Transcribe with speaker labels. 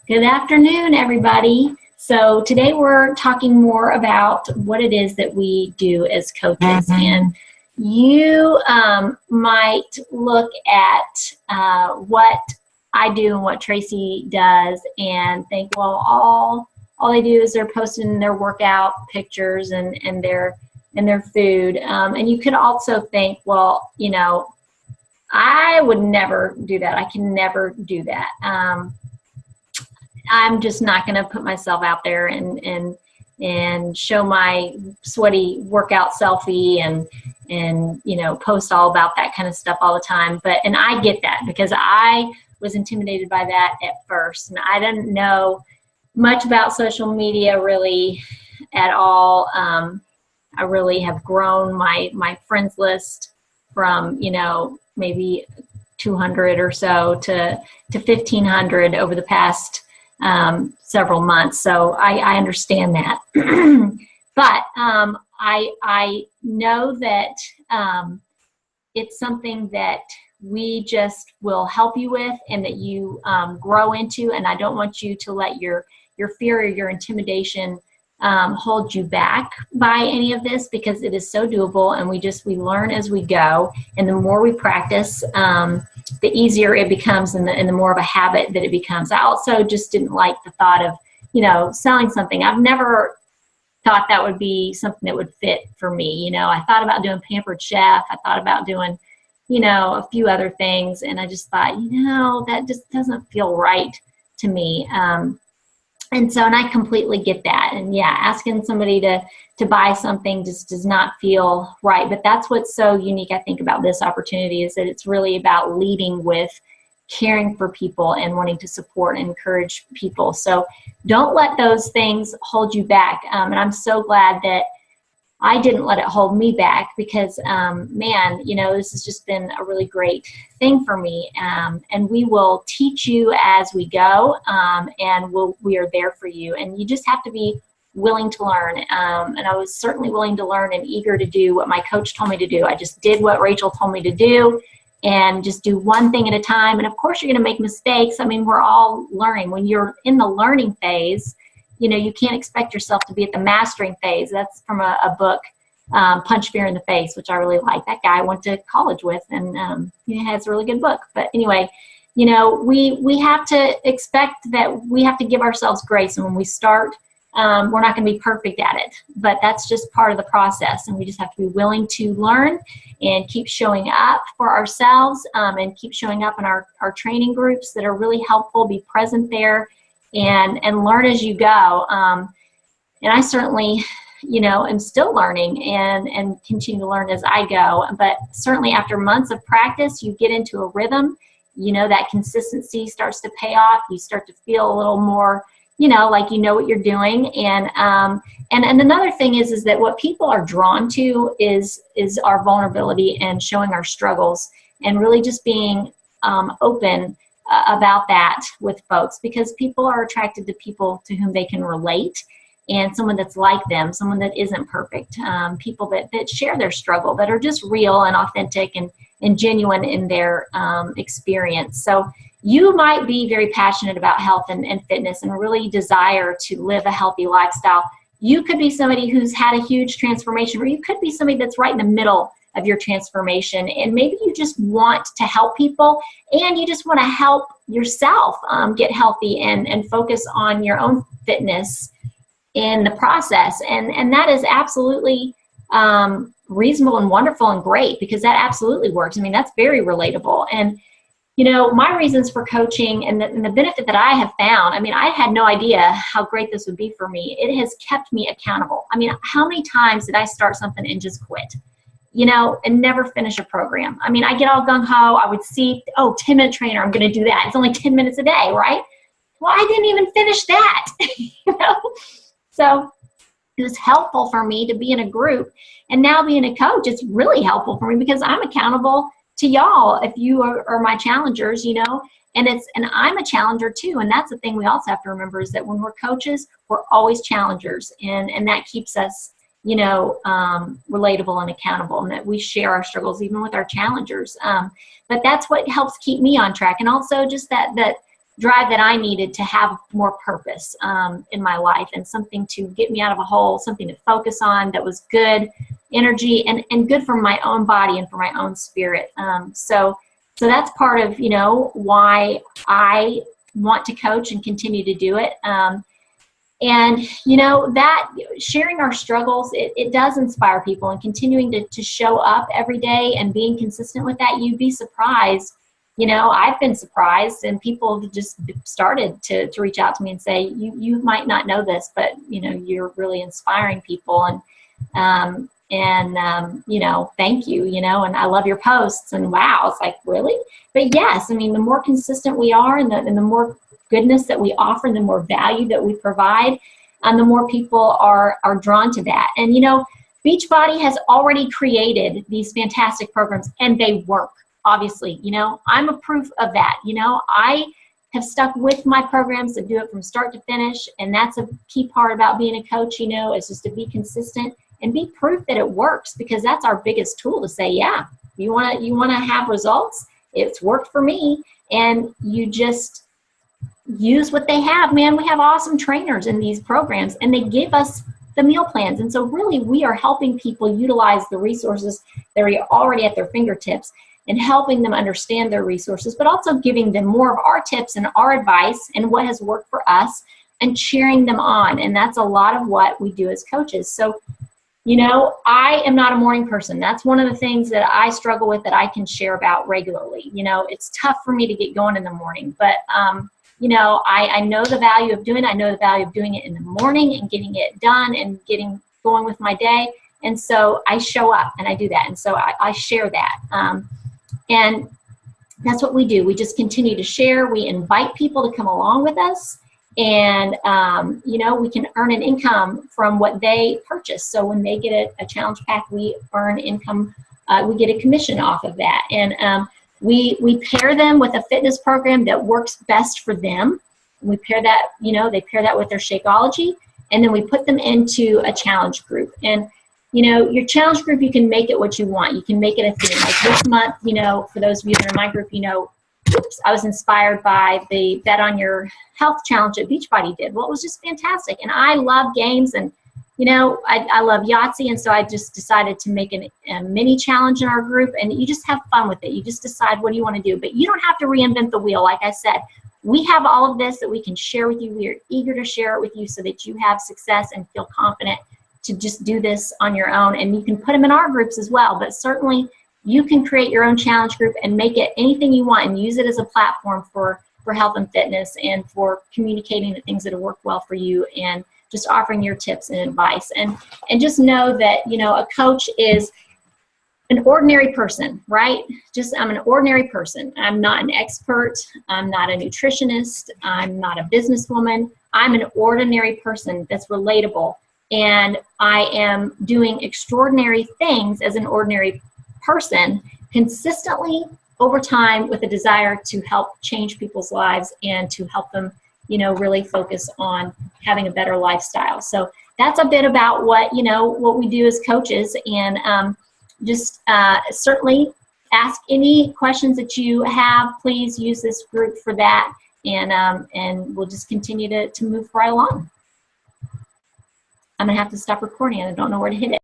Speaker 1: Good afternoon, everybody. So today we're talking more about what it is that we do as coaches. And you might look at what I do and what Tracy does and think, well, all they do is they're posting their workout pictures and their food. And you could also think, well, you know, I would never do that. I can never do that. I'm just not going to put myself out there and show my sweaty workout selfie and you know, post all about that kind of stuff all the time. And I get that because I was intimidated by that at first, and I didn't know much about social media really at all. I really have grown my friends list from, you know, maybe 200 or so to 1,500 over the past several months. So I understand that. But I know that it's something that we just will help you with and that you grow into. And I don't want you to let your fear or your intimidation hold you back by any of this, because it is so doable, and we learn as we go, and the more we practice, the easier it becomes, and the more of a habit that it becomes. I also just didn't like the thought of, you know, selling something. I've never thought that would be something that would fit for me. You know, I thought about doing Pampered Chef. I thought about doing, you know, a few other things, and I just thought, you know, that just doesn't feel right to me. And I completely get that. And yeah, asking somebody to buy something just does not feel right. But that's what's so unique, I think, about this opportunity, is that it's really about leading with caring for people and wanting to support and encourage people. So don't let those things hold you back. And I'm so glad that I didn't let it hold me back, because, man, you know, this has just been a really great thing for me. And we will teach you as we go, and we are there for you. And you just have to be willing to learn. And I was certainly willing to learn and eager to do what my coach told me to do. I just did what Rachel told me to do, and just do one thing at a time. And of course, you're going to make mistakes. I mean, we're all learning. When you're in the learning phase, you know, you can't expect yourself to be at the mastering phase. That's from a book, Punch Fear in the Face, which I really like. That guy I went to college with, and he has a really good book. But anyway, you know, we have to expect that we have to give ourselves grace. And when we start, we're not going to be perfect at it. But that's just part of the process. And we just have to be willing to learn and keep showing up for ourselves, and keep showing up in our training groups that are really helpful. Be present there. And learn as you go. And I certainly, you know, am still learning and continue to learn as I go. But certainly after months of practice, you get into a rhythm. You know, that consistency starts to pay off. You start to feel a little more, you know, like you know what you're doing. And another thing is that what people are drawn to is our vulnerability and showing our struggles, and really just being open about that with folks, because people are attracted to people to whom they can relate, and someone that's like them, someone that isn't perfect, people that share their struggle, that are just real and authentic and genuine in their experience. So you might be very passionate about health and fitness and really desire to live a healthy lifestyle. You could be somebody who's had a huge transformation, or you could be somebody that's right in the middle of your transformation, and maybe you just want to help people, and you just want to help yourself get healthy and focus on your own fitness in the process. And that is absolutely reasonable and wonderful and great, because that absolutely works. I mean, that's very relatable. And you know, my reasons for coaching and the benefit that I have found, I mean, I had no idea how great this would be for me. It has kept me accountable. I mean, how many times did I start something and just quit? You know, and never finish a program. I mean, I get all gung-ho. I would see, 10-minute trainer, I'm going to do that. It's only 10 minutes a day, right? Well, I didn't even finish that, you know? So it was helpful for me to be in a group, and now being a coach, it's really helpful for me because I'm accountable to y'all if you are my challengers, you know, and I'm a challenger too. And that's the thing we also have to remember, is that when we're coaches, we're always challengers, and that keeps us, you know, relatable and accountable, and that we share our struggles even with our challengers. But that's what helps keep me on track. And also just that drive that I needed to have more purpose in my life, and something to get me out of a hole, something to focus on that was good energy and good for my own body and for my own spirit. So that's part of, you know, why I want to coach and continue to do it. And, you know, that sharing our struggles, it does inspire people, and continuing to show up every day and being consistent with that. You'd be surprised. You know, I've been surprised, and people have just started to reach out to me and say, you might not know this, but, you know, you're really inspiring people. And you know, thank you, you know, and I love your posts, and wow, it's like, really? But yes, I mean, the more consistent we are, and the more goodness that we offer, and the more value that we provide, and the more people are drawn to that. And, you know, Beachbody has already created these fantastic programs, and they work. Obviously, you know, I'm a proof of that. You know, I have stuck with my programs to do it from start to finish, and that's a key part about being a coach, you know, is just to be consistent and be proof that it works, because that's our biggest tool to say, yeah, you want to have results. It's worked for me, and you just use what they have. Man, we have awesome trainers in these programs, and they give us the meal plans. And so really, we are helping people utilize the resources that are already at their fingertips, and helping them understand their resources, but also giving them more of our tips and our advice and what has worked for us, and cheering them on. And that's a lot of what we do as coaches. So, you know, I am not a morning person. That's one of the things that I struggle with, that I can share about regularly. You know, it's tough for me to get going in the morning, but you know, I know the value of doing it. I know the value of doing it in the morning and getting it done and getting going with my day. And so I show up and I do that. And so I share that. And that's what we do. We just continue to share. We invite people to come along with us. And, you know, we can earn an income from what they purchase. So when they get a challenge pack, we earn income. We get a commission off of that. And we pair them with a fitness program that works best for them. We pair that, you know, they pair that with their Shakeology. And then we put them into a challenge group. And, you know, your challenge group, you can make it what you want. You can make it a theme. Like this month, you know, for those of you that are in my group, you know, I was inspired by the Bet on Your Health challenge that Beachbody did. Well, it was just fantastic. And I love games, and, you know, I love Yahtzee. And so I just decided to make a mini challenge in our group, and you just have fun with it. You just decide what do you want to do. But you don't have to reinvent the wheel. Like I said, we have all of this that we can share with you. We are eager to share it with you so that you have success and feel confident to just do this on your own. And you can put them in our groups as well. But certainly you can create your own challenge group and make it anything you want, and use it as a platform for health and fitness, and for communicating the things that have worked well for you, and just offering your tips and advice. And just know that, you know, a coach is an ordinary person, right? I'm an ordinary person. I'm not an expert. I'm not a nutritionist. I'm not a businesswoman. I'm an ordinary person that's relatable. And I am doing extraordinary things as an ordinary person consistently over time, with a desire to help change people's lives and to help them, you know, really focus on having a better lifestyle. So that's a bit about what, you know, what we do as coaches. And just certainly ask any questions that you have. Please use this group for that. And we'll just continue to move right along. I'm gonna have to stop recording. I don't know where to hit it.